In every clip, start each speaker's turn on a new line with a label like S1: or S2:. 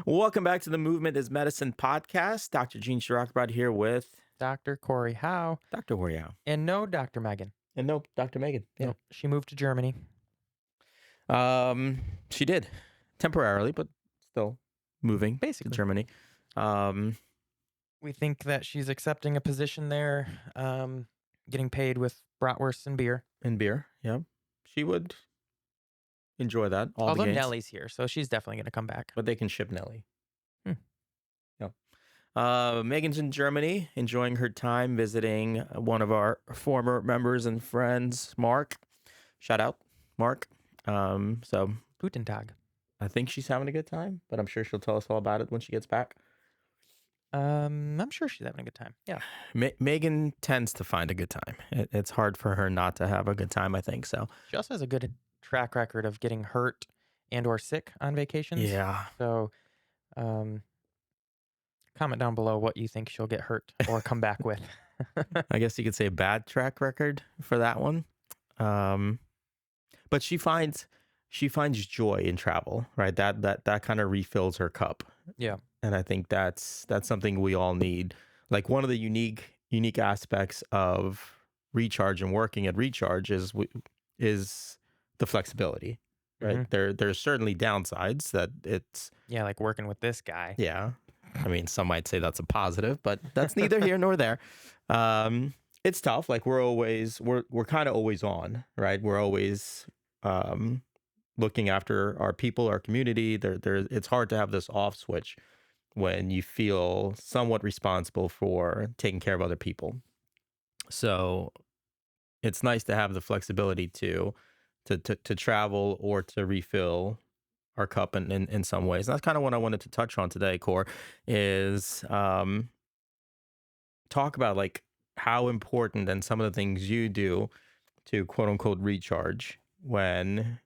S1: Welcome back to the Movement is Medicine podcast. Dr. Gene Shirockbrad here with
S2: Dr. Corey Howe.
S1: Dr. Waryow.
S2: And no, Dr. Megan.
S1: And no, Dr. Megan. Yeah.
S2: Nope. She moved to Germany.
S1: Um, she did temporarily, but still moving
S2: Basically.
S1: to Germany.
S2: We think that she's accepting a position there, getting paid with bratwurst and beer.
S1: And beer. Yeah. She would enjoy that.
S2: Although Nellie's here, so she's definitely going to come back.
S1: But they can ship Nellie.
S2: Hmm.
S1: Yeah. Megan's in Germany, enjoying her time visiting one of our former members and friends, Mark. Shout out, Mark. So
S2: Guten Tag.
S1: I think she's having a good time, but I'm sure she'll tell us all about it when she gets back.
S2: I'm sure she's having a good time. Yeah.
S1: Megan tends to find a good time. It's hard for her not to have a good time, I think. So
S2: She also has a good track record of getting hurt and or sick on vacations.
S1: yeah,
S2: So, comment down below what you think she'll get hurt or come back with.
S1: I guess you could say a bad track record for that one. But she finds joy in travel, right? That kind of refills her cup.
S2: Yeah.
S1: And I think that's something we all need. Like one of the unique aspects of Recharge and working at Recharge is the flexibility, right?
S2: Mm-hmm.
S1: There's certainly downsides that it's
S2: like working with this guy.
S1: yeah. I mean, some might say that's a positive, but that's neither here nor there. It's tough. Like we're kind of always on, right? We're always looking after our people, our community. It's hard to have this off switch when you feel somewhat responsible for taking care of other people. So it's nice to have the flexibility to travel or to refill our cup in some ways. And that's kind of what I wanted to touch on today, Core, is talk about like how important and some of the things you do to quote unquote recharge when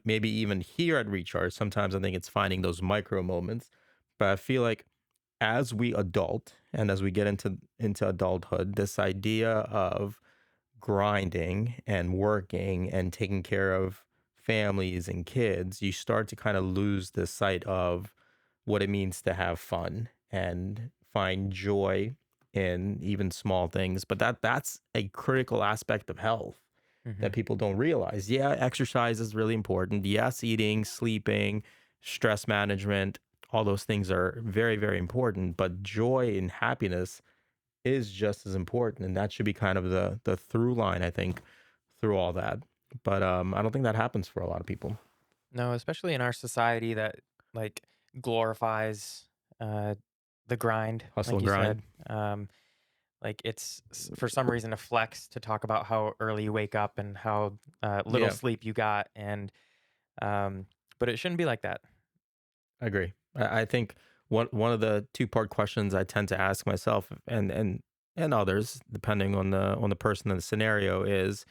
S1: maybe even here at Recharge, sometimes I think it's finding those micro moments. But I feel like as we adult and as we get into adulthood, this idea of grinding and working and taking care of families and kids, you start to kind of lose the sight of what it means to have fun and find joy in even small things. But that's a critical aspect of health that people don't realize. Yeah, exercise is really important. Yes, eating, sleeping, stress management, all those things are very, very important. But joy and happiness is just as important. And that should be kind of the through line, I think, through all that. But I don't think that happens for a lot of people.
S2: No, especially in our society that like glorifies the grind,
S1: Hustle
S2: like
S1: and
S2: you
S1: grind.
S2: said. Like it's for some reason a flex to talk about how early you wake up and how little
S1: Yeah.
S2: sleep you got, and but it shouldn't be like that.
S1: I agree. I think one of the two-part questions I tend to ask myself and others, depending on the person and the scenario, is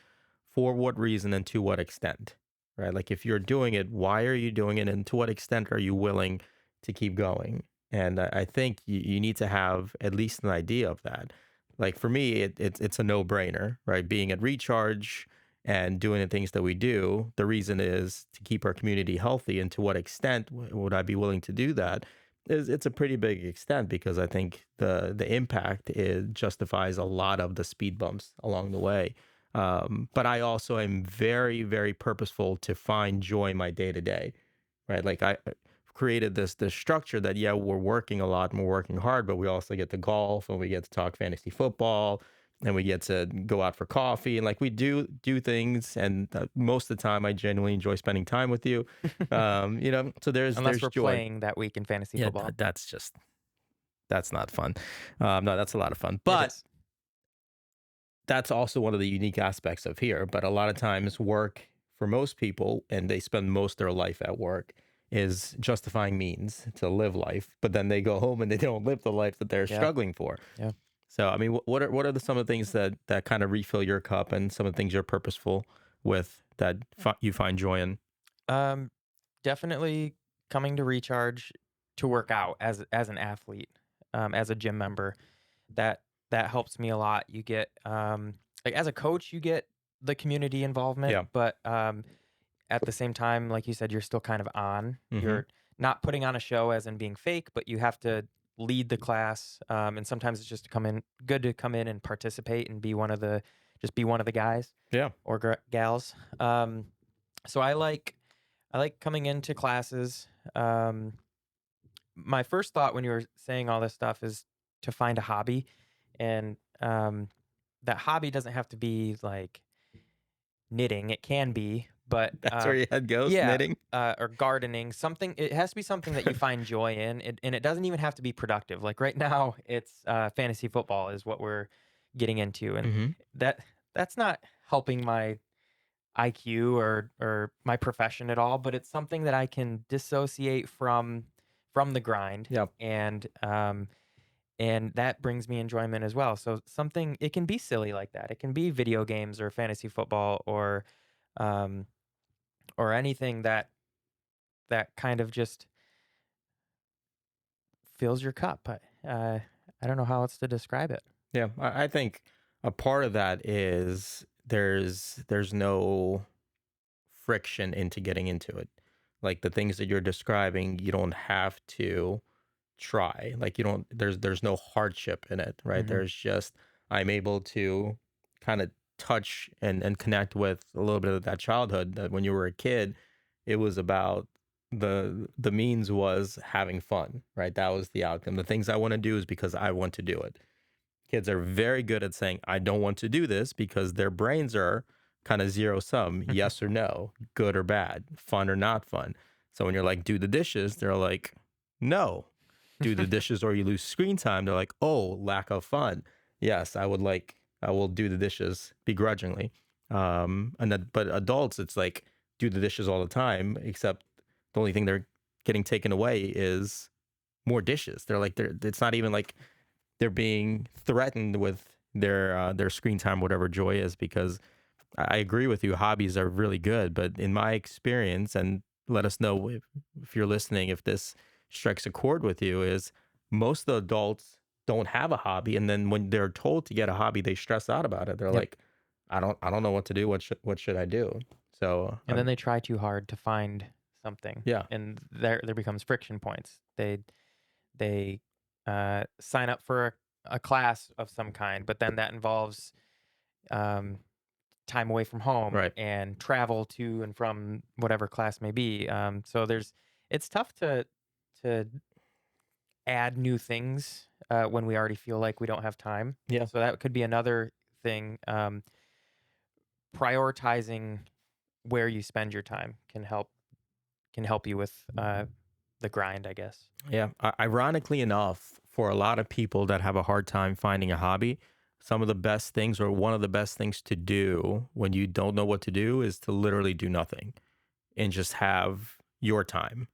S1: for what reason and to what extent, right? Like if you're doing it, why are you doing it, and to what extent are you willing to keep going? And I think you need to have at least an idea of that. Like for me, it's a no-brainer, right? Being at Recharge and doing the things that we do, the reason is to keep our community healthy. And to what extent would I be willing to do that? It's a pretty big extent, because I think the impact justifies a lot of the speed bumps along the way. But I also am very, very purposeful to find joy in my day to day, right? Like I created this structure that, yeah, we're working a lot and we're working hard, but we also get to golf and we get to talk fantasy football and we get to go out for coffee, and like we do things. And most of the time I genuinely enjoy spending time with you. So
S2: Unless
S1: there's
S2: we're
S1: joy.
S2: playing that week in fantasy football.
S1: That's not fun. No, that's a lot of fun,
S2: It
S1: but
S2: is.
S1: that's also one of the unique aspects of here. But a lot of times work for most people, and they spend most of their life at work, is justifying means to live life, but then they go home and they don't live the life that they're struggling for.
S2: Yeah.
S1: So, I mean, what are some of the things that kind of refill your cup, and some of the things you're purposeful with that you find joy in?
S2: Definitely coming to Recharge to work out as an athlete, as a gym member. That helps me a lot. You get like as a coach, you get the community involvement,
S1: Yeah.
S2: but at the same time, like you said, you're still kind of on.
S1: Mhm.
S2: You're not putting on a show as in being fake, but you have to lead the class. And sometimes it's just good to come in and participate and just be one of the guys
S1: Yeah.
S2: or gals. So I like coming into classes. Um, my first thought when you were saying all this stuff is to find a hobby, and that hobby doesn't have to be like knitting. It can be, but
S1: That's where your head goes,
S2: yeah,
S1: knitting.
S2: or gardening. Something. It has to be something that you find joy in, and it doesn't even have to be productive. Like right now, it's fantasy football is what we're getting into, and
S1: Hmm.
S2: that that's not helping my IQ or my profession at all, but it's something that I can dissociate from the grind,
S1: Yep.
S2: and that brings me enjoyment as well. So something it can be silly like that. It can be video games or fantasy football um or anything that kind of just fills your cup. I don't know how else to describe it.
S1: Yeah. I think a part of that is there's no friction into getting into it. Like the things that you're describing, you don't have to try. Like you don't there's no hardship in it, right?
S2: Hmm.
S1: There's just I'm able to kind of touch and connect with a little bit of that childhood that when you were a kid, it was about the means was having fun, right? That was the outcome. The things I want to do is because I want to do it. Kids are very good at saying, I don't want to do this because their brains are kind of zero sum, yes or no, good or bad, fun or not fun. So when you're like, do the dishes, they're like, no, do the dishes or you lose screen time. They're like, oh, lack of fun. Yes, I will do the dishes begrudgingly. But adults, it's like, do the dishes all the time, except the only thing they're getting taken away is more dishes. It's not even like they're being threatened with their screen time, whatever joy is. Because I agree with you, hobbies are really good, but in my experience, and let us know if you're listening, if this strikes a chord with you, is most of the adults don't have a hobby, and then when they're told to get a hobby, they stress out about it. They're
S2: Yep.
S1: like, I don't know what to do. What should I do? So
S2: And then they try too hard to find something,
S1: yeah,
S2: and there becomes friction points. They sign up for a class of some kind, but then that involves um, time away from home
S1: right,
S2: and travel to and from whatever class may be. So it's tough to add new things when we already feel like we don't have time.
S1: yeah.
S2: So that could be another thing. Prioritizing where you spend your time can help you with the grind, I guess.
S1: Yeah. Ironically enough, for a lot of people that have a hard time finding a hobby, some of the best things or one of the best things to do when you don't know what to do is to literally do nothing and just have your time.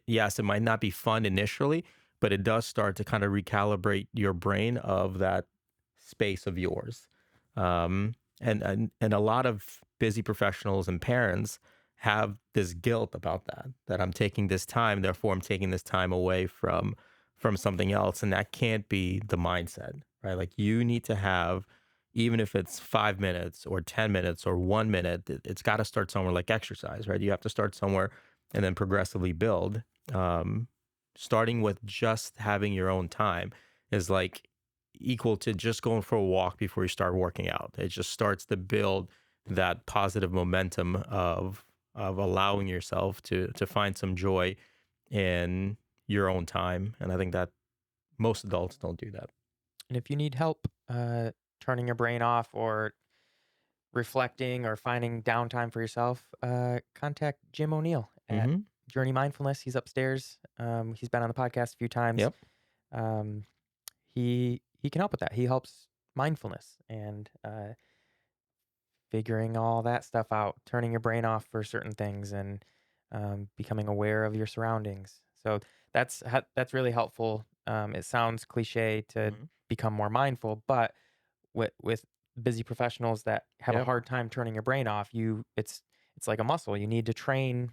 S1: Yes, it might not be fun initially, but it does start to kind of recalibrate your brain of that space of yours. And a lot of busy professionals and parents have this guilt about that, that I'm taking this time, therefore I'm taking this time away from something else. And that can't be the mindset, right? Like you need to have, even if it's 5 minutes or 10 minutes or 1 minute, it's got to start somewhere, like exercise, right? You have to start somewhere and then progressively build. Um, Starting with just having your own time is like equal to just going for a walk before you start working out. It just starts to build that positive momentum of allowing yourself to find some joy in your own time. And I think that most adults don't do that.
S2: And if you need help turning your brain off or reflecting or finding downtime for yourself, contact Jim O'Neill at
S1: Hmm.
S2: Journey Mindfulness. He's upstairs. He's been on the podcast a few times.
S1: Yep.
S2: Um, he can help with that. He helps mindfulness and figuring all that stuff out, turning your brain off for certain things, and becoming aware of your surroundings. So that's really helpful. It sounds cliche to
S1: Hmm.
S2: become more mindful, but with busy professionals that have a
S1: Yep.
S2: hard time turning your brain off, it's like a muscle. You need to train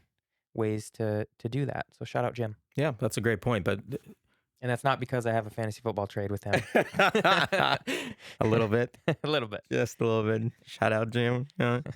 S2: ways to do that. So shout out Jim.
S1: Yeah, that's a great point. But
S2: And that's not because I have a fantasy football trade with him.
S1: a little bit,
S2: A little bit.
S1: just a little bit. Shout out, Jim.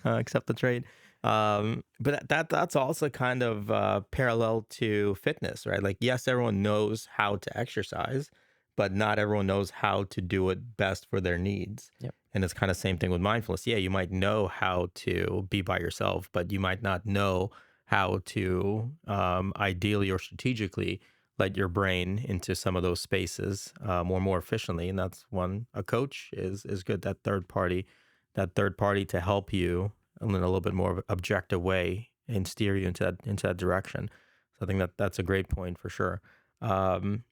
S1: Accept the trade. But that's also kind of parallel to fitness, right? Like, yes, everyone knows how to exercise, but not everyone knows how to do it best for their needs.
S2: Yep.
S1: And it's kind of same thing with mindfulness. Yeah, you might know how to be by yourself, but you might not know how to ideally or strategically let your brain into some of those spaces more efficiently. And that's one a coach is good. That third party to help you in a little bit more of objective way and steer you into that direction. So I think that's a great point for sure. Um,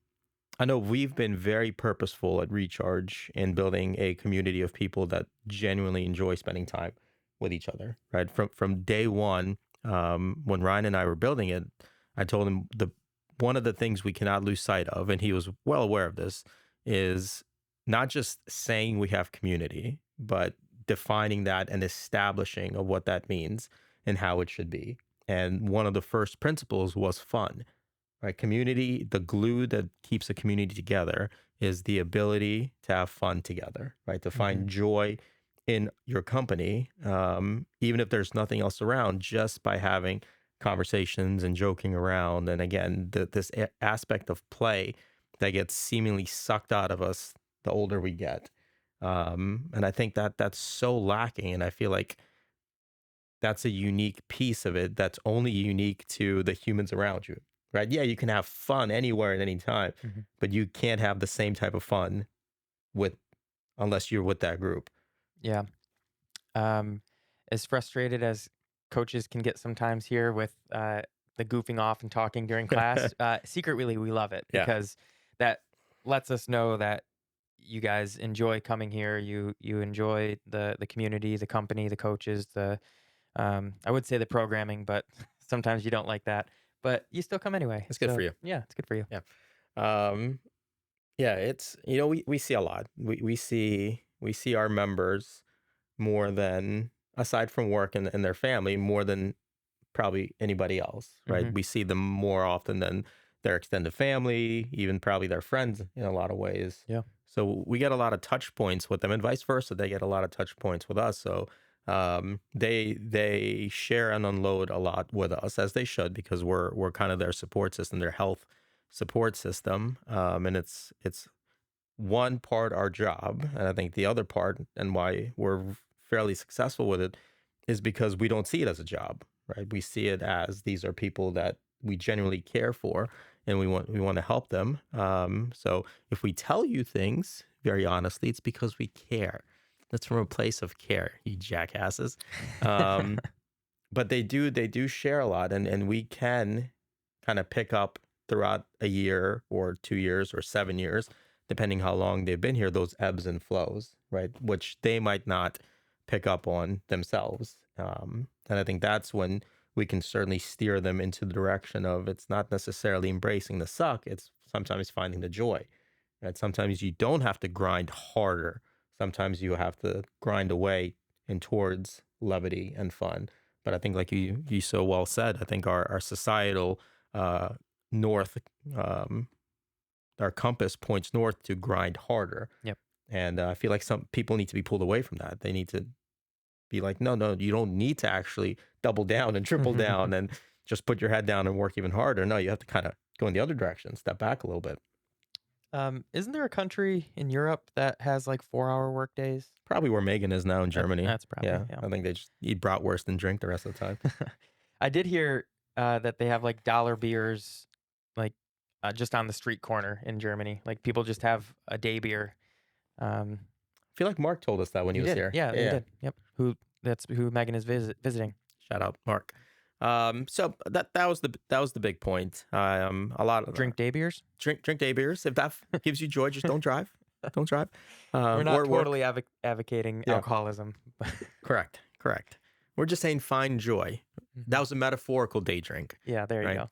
S1: I know we've been very purposeful at Recharge in building a community of people that genuinely enjoy spending time with each other. Right from day one, when Ryan and I were building it, I told him the one of the things we cannot lose sight of, and he was well aware of this, is not just saying we have community, but defining that and establishing of what that means and how it should be. And one of the first principles was fun, right? Community, the glue that keeps a community together is the ability to have fun together, right? To
S2: Hmm.
S1: find joy in your company, even if there's nothing else around, just by having conversations and joking around. And again, this aspect of play that gets seemingly sucked out of us the older we get. And I think that that's so lacking. And I feel like that's a unique piece of it that's only unique to the humans around you, right? Yeah, you can have fun anywhere at any time,
S2: Hmm.
S1: but you can't have the same type of fun with unless you're with that group.
S2: Yeah. Um, as frustrated as coaches can get sometimes here with the goofing off and talking during class, secretly we love it
S1: Yeah,
S2: because that lets us know that you guys enjoy coming here. You enjoy the community, the company, the coaches, the I would say the programming, but sometimes you don't like that. But you still come anyway.
S1: it's good for
S2: So
S1: you.
S2: yeah, it's good for you.
S1: Yeah. Um, yeah, it's we see a lot. We see our members more than aside from work and their family, more than probably anybody else, right?
S2: Hmm.
S1: We see them more often than their extended family, even probably their friends in a lot of ways.
S2: Yeah.
S1: So we get a lot of touch points with them, and vice versa. They get a lot of touch points with us. So they share and unload a lot with us, as they should, because we're kind of their support system, their health support system. And it's one part our job, and I think the other part and why we're fairly successful with it is because we don't see it as a job, right? We see it as these are people that we genuinely care for, and we want to help them. So if we tell you things very honestly, it's because we care. That's from a place of care, you jackasses. Um, but they do share a lot, and we can kind of pick up throughout a year or 2 years or 7 years, depending how long they've been here, those ebbs and flows, right? Which they might not pick up on themselves. And I think that's when we can certainly steer them into the direction of it's not necessarily embracing the suck, it's sometimes finding the joy. Right? Sometimes you don't have to grind harder. Sometimes you have to grind away and towards levity and fun. But I think, like you so well said, I think our societal uh, north, um, our compass points north to grind harder.
S2: Yep.
S1: And I feel like some people need to be pulled away from that. They need to be like, no, no, you don't need to actually double down and triple down and just put your head down and work even harder. No, you have to kind of go in the other direction, step back a little bit.
S2: Isn't there a country in Europe that has like 4-hour work days?
S1: Probably where Megan is now in Germany.
S2: That's probably,
S1: Yeah,
S2: yeah.
S1: I think they just eat bratwurst and drink the rest of the time.
S2: I did hear that they have like dollar beers, like just on the street corner in Germany. Like people just have a day beer. Um,
S1: I feel like Mark told us that when he
S2: he
S1: was
S2: did,
S1: here.
S2: yeah,
S1: Yeah,
S2: he
S1: yeah.
S2: did. Yep. That's who Megan is visiting.
S1: Shout out Mark. So that was the big point. A lot of
S2: Drink day beers.
S1: drink day beers. If that gives you joy, just don't drive. Don't drive.
S2: We're not
S1: Or work.
S2: totally advocating
S1: Yeah,
S2: alcoholism.
S1: correct. We're just saying find joy. That
S2: Mhm.
S1: was a metaphorical day drink,
S2: Yeah, there you
S1: right?
S2: go.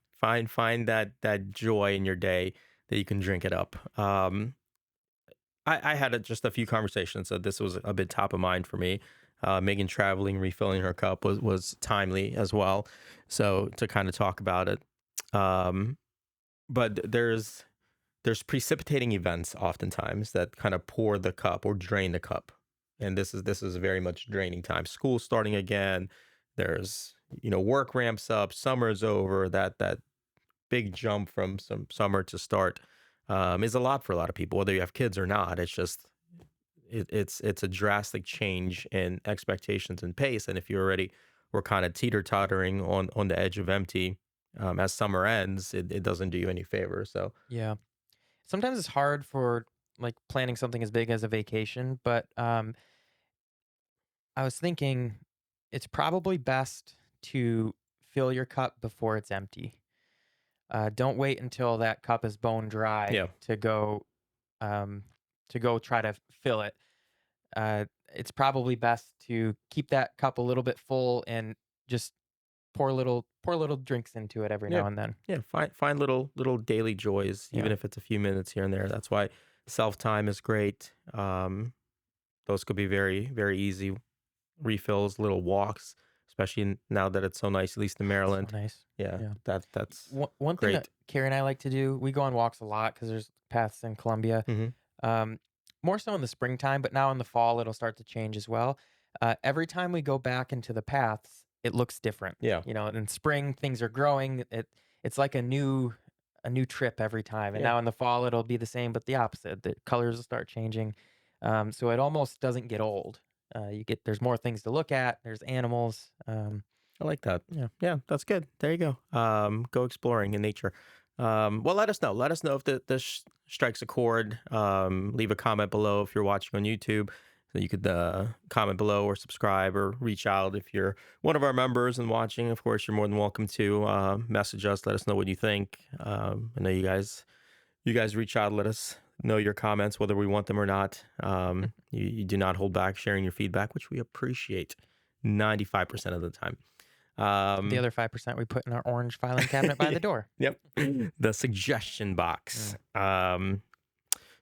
S1: Find that joy in your day that you can drink it up. I had just a few conversations, so this was a bit top of mind for me. Megan traveling, refilling her cup was timely as well. So to kind of talk about it, um, but there's precipitating events oftentimes that kind of pour the cup or drain the cup, and this is very much draining time. School starting again, There's, work ramps up, summer's over, that big jump from some summer to start is a lot for a lot of people, whether you have kids or not. It's just it's a drastic change in expectations and pace. And if you already were kind of teeter tottering on the edge of empty as summer ends, it doesn't do you any favor. So
S2: Yeah. Sometimes it's hard for like planning something as big as a vacation, but I was thinking it's probably best to fill your cup before it's empty. Don't wait until that cup is bone dry
S1: yeah,
S2: um, to go try to fill it. It's probably best to keep that cup a little bit full and just pour little drinks into it every
S1: yeah,
S2: now and then.
S1: yeah. Find little daily joys,
S2: Yeah,
S1: even if it's a few minutes here and there. That's why self time is great. Those could be very very easy refills, little walks, especially now that it's so nice, at least in
S2: it's so
S1: Maryland.
S2: nice.
S1: Yeah,
S2: Yeah.
S1: that's
S2: One thing that
S1: great.
S2: Carrie and I like to do, we go on walks a lot because there's paths in Columbia.
S1: Hmm.
S2: Um, More so in the springtime, but now in the fall it'll start to change as well. Every time we go back into the paths, it looks different.
S1: Yeah,
S2: You know, in spring things are growing. It's like a new trip every time. And
S1: yeah.
S2: now in the fall it'll be the same, but the opposite. The colors will start changing. So it almost doesn't get old. There's more things to look at. There's animals.
S1: I like that.
S2: Yeah.
S1: Yeah, that's good. There you go. Go exploring in nature. Well, let us know. Let us know if this strikes a chord. Leave a comment below if you're watching on YouTube. So you could comment below or subscribe or reach out if you're one of our members and watching. Of course, you're more than welcome to message us. Let us know what you think. I know you guys reach out. Let us know your comments, whether we want them or not. You do not hold back sharing your feedback, which we appreciate 95% of the time.
S2: The
S1: Um,
S2: other 5% we put in our orange filing cabinet by the door.
S1: yep. The suggestion box.
S2: Yeah.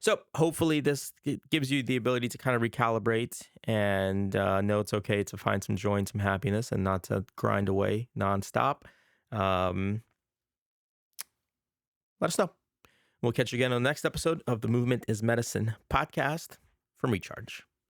S1: So hopefully this gives you the ability to kind of recalibrate and know it's okay to find some joy and some happiness and not to grind away nonstop. Um, Let us know. We'll catch you again on the next episode of the Movement is Medicine podcast from Recharge.